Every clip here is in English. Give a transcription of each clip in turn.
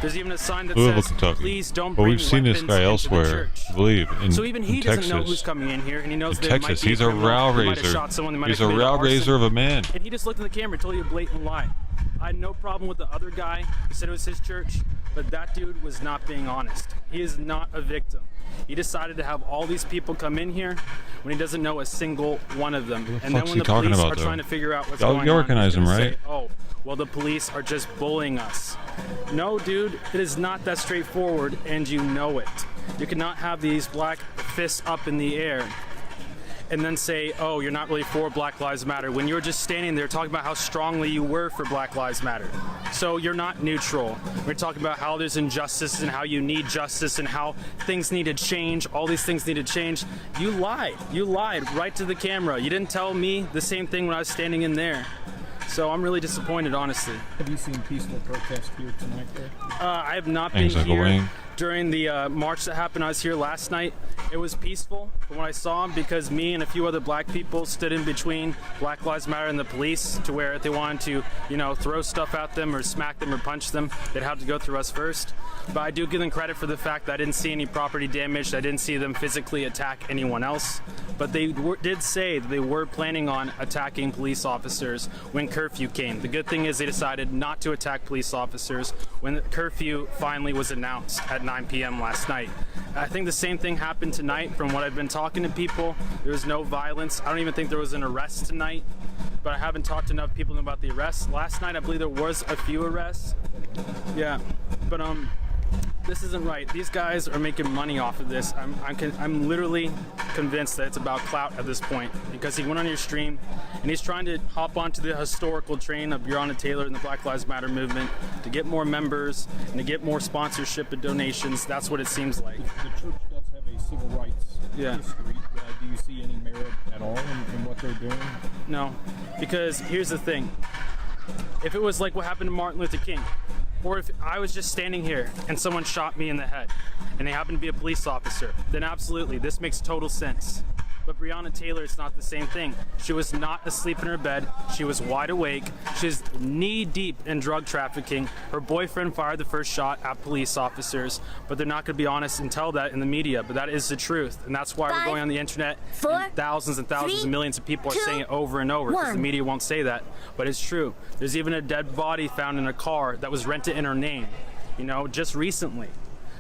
There's even a sign that Louisville, says, Kentucky. "Please don't But bring we've seen this weapons guy into the elsewhere, church." I believe, in, So even he in doesn't Texas. know who's coming in here, and he knows In that Texas, might be he's a criminal. row They might have raiser. shot someone, they might He's have a committed row arson. raiser of a man. And he just looked in the camera and told you a blatant lie. I had no problem with the other guy who said it was his church, but that dude was not being honest. He is not a victim. He decided to have all these people come in here when he doesn't know a single one of them. And then fuck's when he the talking police about, are though? trying to figure out what's Y'all- going you on, recognize he's gonna him, right? say, "Oh, well, the police are just bullying us." No, dude, it is not that straightforward, and you know it. You cannot have these black fists up in the air and then say, "Oh, you're not really for Black Lives Matter," when you're just standing there talking about how strongly you were for Black Lives Matter. So you're not neutral. We're talking about how there's injustice and how you need justice and how things need to change. All these things need to change. You lied. You lied right to the camera. You didn't tell me the same thing when I was standing in there. So I'm really disappointed, honestly. Have you seen peaceful protest here tonight, though? I have not been Thanks, Uncle here Wayne. during the march that happened. I was here last night. It was peaceful from what I saw because me and a few other black people stood in between Black Lives Matter and the police to where if they wanted to, you know, throw stuff at them or smack them or punch them, they'd have to go through us first. But I do give them credit for the fact that I didn't see any property damage. I didn't see them physically attack anyone else. But they did say that they were planning on attacking police officers when curfew came. The good thing is they decided not to attack police officers when the curfew finally was announced at 9 p.m. last night. I think the same thing happened tonight from what I've been talking to people. There was no violence. I don't even think there was an arrest tonight, but I haven't talked to enough people about the arrests. Last night I believe there was a few arrests. Yeah, but this isn't right. These guys are making money off of this. I'm literally convinced that it's about clout at this point because he went on your stream and he's trying to hop onto the historical train of Breonna Taylor and the Black Lives Matter movement to get more members and to get more sponsorship and donations. That's what it seems like. The church does have a civil rights history. Do you see any merit at all in what they're doing? No, because here's the thing. If it was like what happened to Martin Luther King, or if I was just standing here and someone shot me in the head and they happen to be a police officer, then absolutely, this makes total sense. But Breonna Taylor, it's not the same thing. She was not asleep in her bed. She was wide awake. She's knee deep in drug trafficking. Her boyfriend fired the first shot at police officers, but they're not going to be honest and tell that in the media. But that is the truth. And that's why we're going on the internet and thousands and thousands of millions of people are saying it over and over because the media won't say that. But it's true. There's even a dead body found in a car that was rented in her name, you know, just recently.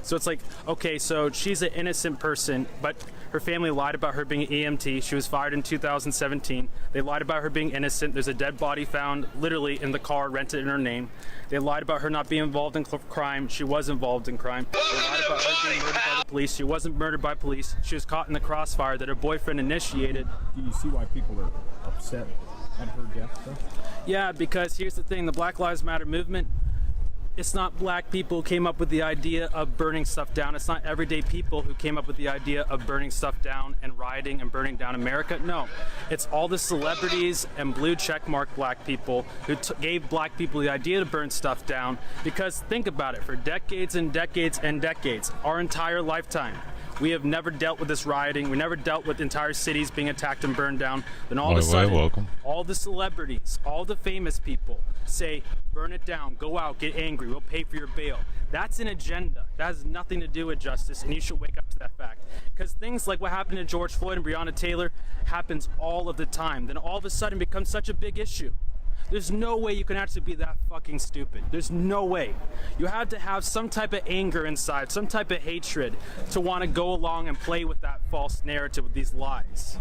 So it's like, okay, so she's an innocent person, but her family lied about her being an EMT. She was fired in 2017. They lied about her being innocent. There's a dead body found literally in the car rented in her name. They lied about her not being involved in crime. She was involved in crime. They lied about her being murdered by the police. She wasn't murdered by police. She was caught in the crossfire that her boyfriend initiated. Do you see why people are upset at her death, though? Yeah, because here's the thing, the Black Lives Matter movement, it's not black people who came up with the idea of burning stuff down. It's not everyday people who came up with the idea of burning stuff down and rioting and burning down America. No, it's all the celebrities and blue checkmark black people who gave black people the idea to burn stuff down. Because think about it, for decades and decades and decades, our entire lifetime, we have never dealt with this rioting. We never dealt with entire cities being attacked and burned down. Then all of a sudden, all the celebrities, all the famous people say, burn it down, go out, get angry, we'll pay for your bail. That's an agenda. That has nothing to do with justice, and you should wake up to that fact. Because things like what happened to George Floyd and Breonna Taylor happens all of the time. Then all of a sudden it becomes such a big issue. There's no way you can actually be that fucking stupid. There's no way. You have to have some type of anger inside, some type of hatred to want to go along and play with that false narrative with these lies.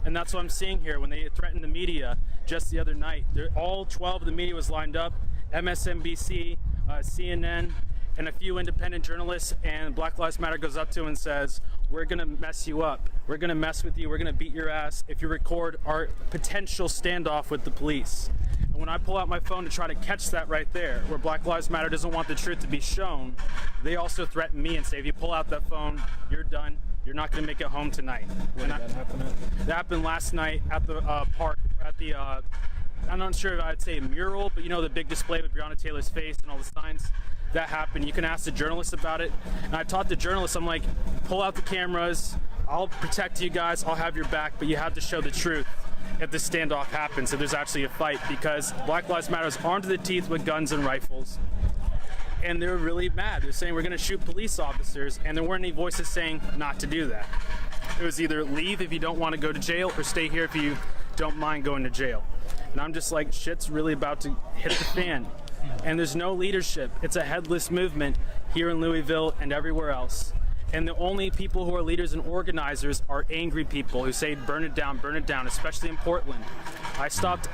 And that's what I'm seeing here when they threatened the media just the other night. All 12 of the media was lined up, MSNBC, CNN, and a few independent journalists, and Black Lives Matter goes up to him and says, we're gonna mess you up. We're gonna mess with you. We're gonna beat your ass if you record our potential standoff with the police. And when I pull out my phone to try to catch that right there, where Black Lives Matter doesn't want the truth to be shown, they also threaten me and say, if you pull out that phone, you're done. You're not gonna make it home tonight. Where did that happen at? That happened last night at the park, at the, I'm not sure if I'd say a mural, but you know the big display with Breonna Taylor's face and all the signs? That happened. You can ask the journalists about it. And I taught the journalists, I'm like, pull out the cameras, I'll protect you guys, I'll have your back, but you have to show the truth if the standoff happens, if there's actually a fight, because Black Lives Matter is armed to the teeth with guns and rifles. and they were really mad. They're saying we're going to shoot police officers, and there weren't any voices saying not to do that. It was either leave if you don't want to go to jail or stay here if you don't mind going to jail. And I'm just like, shit's really about to hit the fan. And there's no leadership. It's a headless movement here in Louisville and everywhere else. And the only people who are leaders and organizers are angry people who say burn it down, especially in Portland. I stopped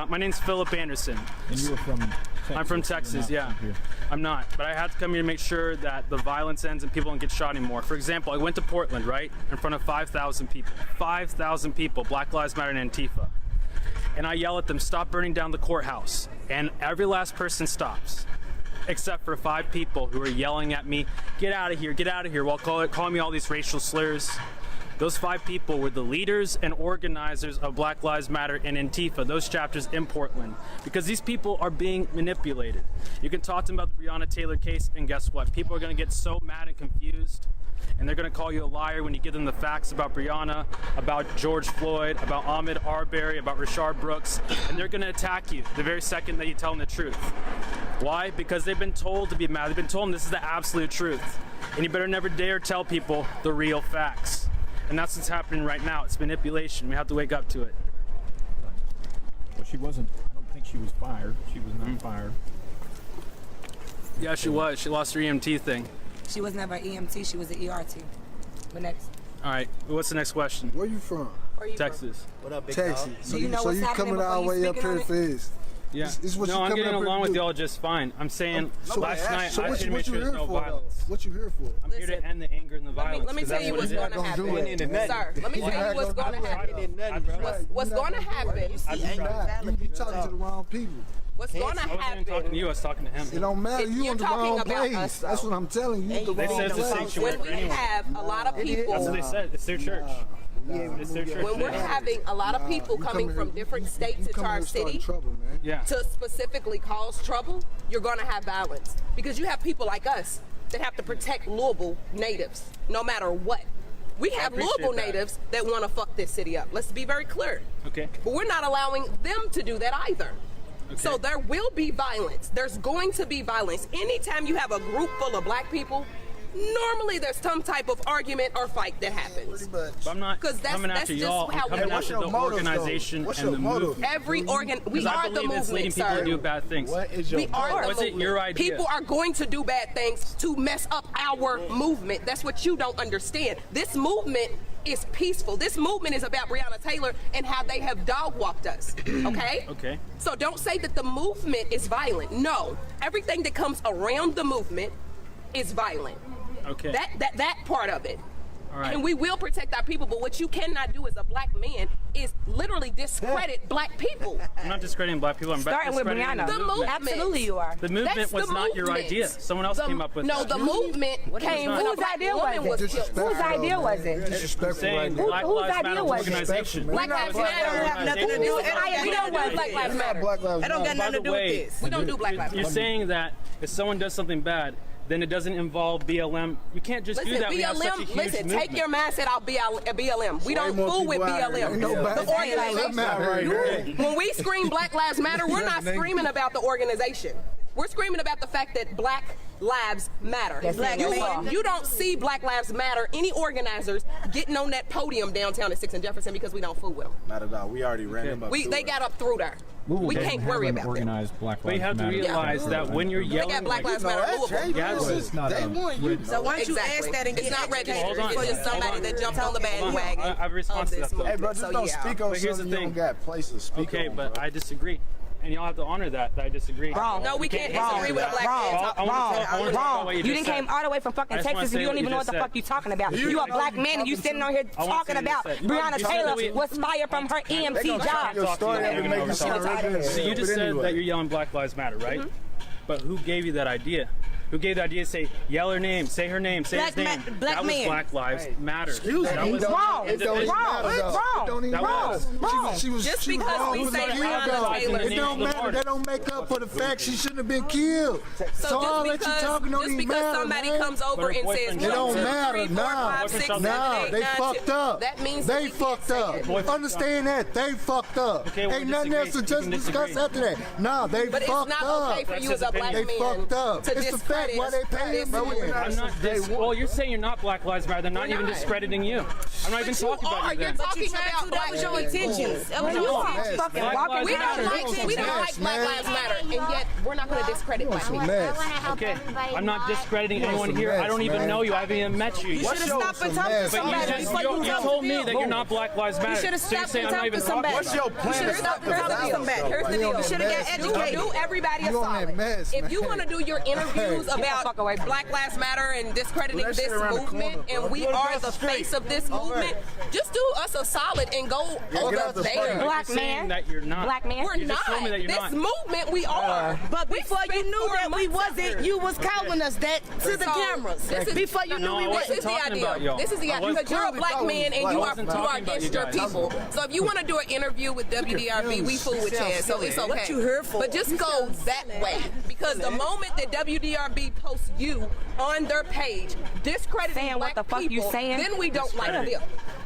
my name's Philip Anderson. And you were from Texas? I'm from Texas, yeah. I'm not, but I had to come here to make sure that the violence ends and people don't get shot anymore. For example, I went to Portland, right, in front of 5,000 people. 5,000 people, Black Lives Matter and Antifa. And I yell at them, stop burning down the courthouse. And every last person stops, except for 5 people who are yelling at me, get out of here, while calling me all these racial slurs. Those 5 people were the leaders and organizers of Black Lives Matter and Antifa, those chapters in Portland, because these people are being manipulated. You can talk to them about the Breonna Taylor case, and guess what? People are going to get so mad and confused, and they're going to call you a liar when you give them the facts about Breonna, about George Floyd, about Ahmaud Arbery, about Rayshard Brooks, and they're going to attack you the very second that you tell them the truth. Why? Because they've been told to be mad. They've been told this is the absolute truth, and you better never dare tell people the real facts. And that's what's happening right now. It's manipulation. We have to wake up to it. Well, she wasn't. I don't think she was fired. She was not fired. Yeah, she was. She lost her EMT thing. She was never EMT. She was an ERT. But next. All right. What's the next question? Where you from? Where you Texas. What up, big Texas. dog? So Do you know what's happening coming all the before you way up speaking here on for it? this? Yeah. This is what No, you I'm coming getting up here along to with do. y'all just fine. I'm saying last night So I what should make you sure there's here no for? violence. What you here for? I'm here Listen. to end the anger and the violence. Let me 'cause tell that's you what what's it is. going to gonna do happen. it. Into nothing. Sir, let me You're tell you not what's gonna going to do it. happen. What's going to happen? You talking to the wrong people. What's going to I wasn't even talking happen? to you. I was talking to him. It don't matter. If You you're in the talking wrong about place. us, That's though. what I'm telling you. You the They wrong said it's the place. sanctuary. When we have a lot of That's people, what they said. It's their church. It's their church. when we're having a lot of people You coming come from here- different you states into come our here starting city trouble, man. Yeah. to specifically cause trouble, you're going to have violence because you have people like us that have to protect Louisville natives no matter what. We have appreciate Louisville that. natives that want to fuck this city up. Let's be very clear. Okay. But we're not allowing them to do that either. Okay. So there will be violence. There's going to be violence. Anytime you have a group full of black people, normally there's some type of argument or fight that happens. But I'm not 'Cause that's- coming that's after just y'all. how I'm coming we- What's after your the motive, though? organization What's and your the motive? movement. Every organ, we Because I are the believe it's leading movement, people sir. to do bad things. What is your We are the Was it movement. your idea? People are going to do bad things to mess up our movement. That's what you don't understand. This movement is peaceful. This movement is about Breonna Taylor and how they have dog walked us. Okay? Okay. So don't say that the movement is violent. No. Everything that comes around the movement is violent. Okay. That part of it. All right. And we will protect our people, but what you cannot do as a black man is literally discredit black people. I'm not discrediting black people. I'm Starting with discrediting Breonna. The movement. Absolutely you are. The movement That's was the not your movement. idea. Someone else came up with No, that. the movement came when a Whose black idea woman was it? was killed. Whose idea was it? Disrespectful Saying right now. Black whose Lives idea Matter was it? organization. Black Lives Matter have nothing to do with it. We don't do Black Lives Matter. Black Lives That don't got Matter. nothing to do with way, this. We don't do Black Lives You're Matter. saying that if someone does something bad, then it doesn't involve BLM. You can't just do Listen, that. We have such a BLM, huge listen, movement. take your mindset out BLM. We don't more fool with people out here. BLM. Ain't no The Black Lives organization. Matter right here. When we scream Black Lives Matter, we're not screaming about the organization. We're screaming about the fact that Black Lives Matter. That's it. You, That's all. you don't see Black Lives Matter, any organizers getting on that podium downtown at 6th and Jefferson because we don't fool with them. Not at all. We already ran them up. They got up through there. We can't worry about them. organized Black But you have Lives to Matter. realize that when you're They yelling, got Black like, Lives Matter in Louisville. Yeah, this is not day a one. written- You So why don't you Exactly. ask that and It's get not registered. Hold on. It's just somebody that jumped on the bandwagon. I have a response of to this that, though. Hey, bro, movement. just So, don't yeah. speak on But here's something the you don't thing. got place to speak Okay, on, but bro. I disagree. And y'all have to honor that I disagree. Wrong. No, we can't disagree with a black man. I wanna talk about what You just didn't said. came all the way from fucking I just wanna Texas say and you don't what even you know what just the fuck said. you talking about. You a black man and you sitting on here I wanna talking say what you about said. Breonna You said Taylor that we- was fired from her EMT Your job. story Yeah, ever yeah, make yeah. you sound original. So you just said that you're yelling Black Lives Matter, right? But who gave you that idea? Who gave the idea to say, yell her name, say her name, say his name? Black that was man. Black Lives Matter. Excuse That me. was Wrong. It don't even Wrong. matter, though. Wrong. It don't even That matter. was wrong. She was Just she was because wrong. we It was say a kill, Breonna though. Taylor- It don't matter. That don't make up for the fact she shouldn't have been killed. So all that you talking don't just even because matter, somebody man. comes over But her and says boyfriend- It 1, don't 2, matter. 3, 4, Nah. 5, 6, 7, Nah, 8, they 9, fucked 10. up. That means They that we can't fucked say up. it. Understand that. They fucked up. Okay, we'll Ain't nothing else to disagree. just You can discuss disagree. after that. Nah, they But it's fucked not up. okay for you That's as a his black They man fucked up. to It's the discredit discredit why they pay him. I'm not. Well, you're saying you're not Black Lives Matter. They're not even not. discrediting you. I'm not even talking about you You're then. talking about That was your intentions. That was You your are. intentions. Fucking Black walking Lives We Matter. don't like Black Lives Matter, and yet we're not going to discredit black people. Okay, I'm not discrediting anyone here. I don't even know you. I haven't even met you. You should have stopped and talked to But somebody you before you just told me that you're not Black Lives Matter. You should have So you're stopped saying and I'm not talked to even somebody. talking. What's your You plan should to have stop stopped and talked to somebody. Here's the deal. You should have got educated. Do everybody a You on that solid. mess, If man. you want to do your interviews about Black Lives Matter and discrediting Well, that shit this around the movement, corner, bro. and we Go are across the the street. face of this movement, just do us a solid and go get over out the there. front. Black You're saying man. that you're not. Black man. We're You not. just told me that you're This not. movement, we are. But We before you spent knew 4 that we months wasn't, out you was calling us that to the So, cameras. this is- Before you knew No, we I wasn't. wasn't This is the talking about y'all. idea. This is the I idea wasn't because you're a black man and you are wasn't talking about against you your guys. people. So if you want to do an interview with WDRB, we fool with Chad, so it's okay. What you here for? But just go that way because the moment that WDRB posts you on their page discrediting Saying what black the fuck you people, saying? then we don't like them.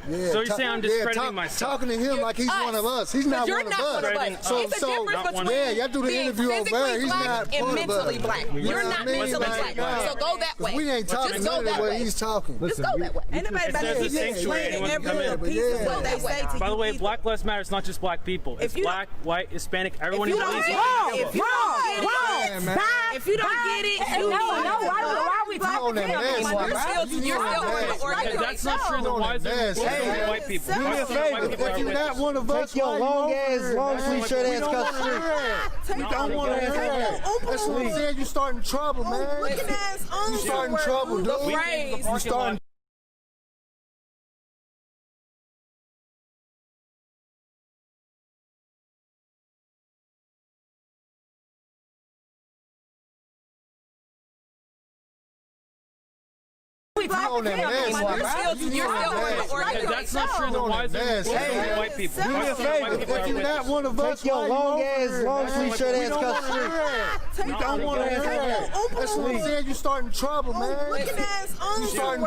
Yeah, So you're saying I'm discrediting talk- myself. Talking to him like he's one of us. He's not You're one of not one of us. us. So, It's a so difference Not one between of yeah, y'all do the being interview over physically there. He's black not and part of mentally us. black. You You're know not what I mean? mentally Like, black. So go that way. We ain't talking Just go none of that the way way. he's talking. Just go that way. Ain't nobody about There's to a sanctuary. explain Anyone can every come little in. piece of what they say to By the you way, people. Black Lives Matter. It's not just black people. It's If you black, white, Hispanic. Everyone If is you don't easy. if you don't get it, man. if you don't get it, you No, need no, why are we You on talking that to him mess, anymore, man. bro? You're still on the If organization. that's not true, then on why is that there mess. more Hey, white people? do me Why a is there white favor. people If are you're rich? not one of us, Take your why you long over ass, here, long man? sleeve shirt We ass don't cuss wanna hear that. We don't want to hear that. That's what I'm saying. You starting trouble, man. looking ass on You starting trouble, dude. The We came to the phrase. You parking lot. starting on that mess, man. You're still on the If organization. that's not true, then why is there Mess. more Hey, white people? do me Why a is there white favor. people If are you're rich? not one of us, Take your why you long over ass, here, long man? sleeve shirt We ass don't cuss wanna hear that. We don't want to hear that. That's what I'm saying. You starting trouble, man. looking ass on You starting